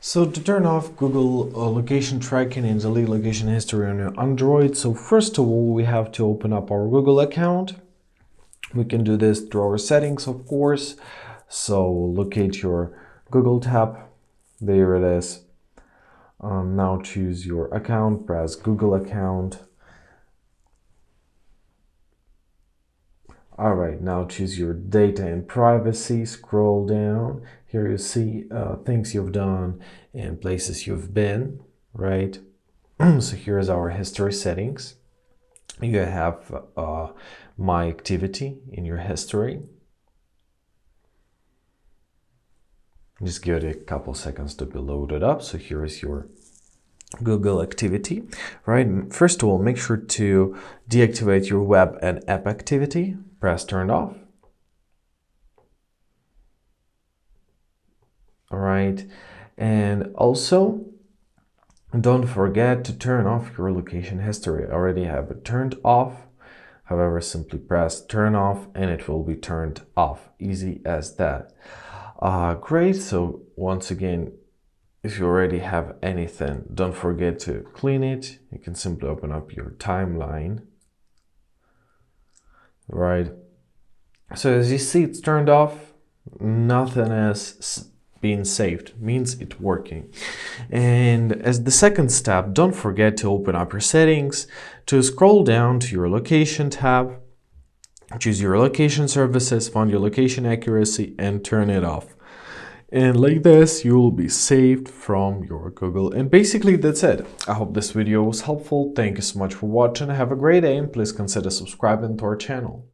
So to turn off Google location tracking and delete location history on your Android, so first of all, we have to open up our Google account. We can do this through our settings, of course. So locate your Google tab. There it is. Now choose your account, press Google account. All right, now choose your data and privacy. Scroll down. Here you see things you've done and places you've been, right? So here's our history settings. You have my activity in your history. Just give it a couple seconds to be loaded up. So here is your Google activity, right? First of all, make sure to deactivate your web and app activity. Press turn off. All right, and also don't forget to turn off your location history. I already have it turned off. However, simply press turn off and it will be turned off. Easy as that. Great. So once again, if you already have anything, don't forget to clean it. You can simply open up your timeline. Right. So as you see, it's turned off. Nothing has been saved, means it's working. And as the second step, don't forget to open up your settings, to scroll down to your location tab, choose your location services, find your location accuracy and turn it off. And like this, you will be saved from your Google. And basically that's it. I hope this video was helpful. Thank you so much for watching. Have a great day and please consider subscribing to our channel.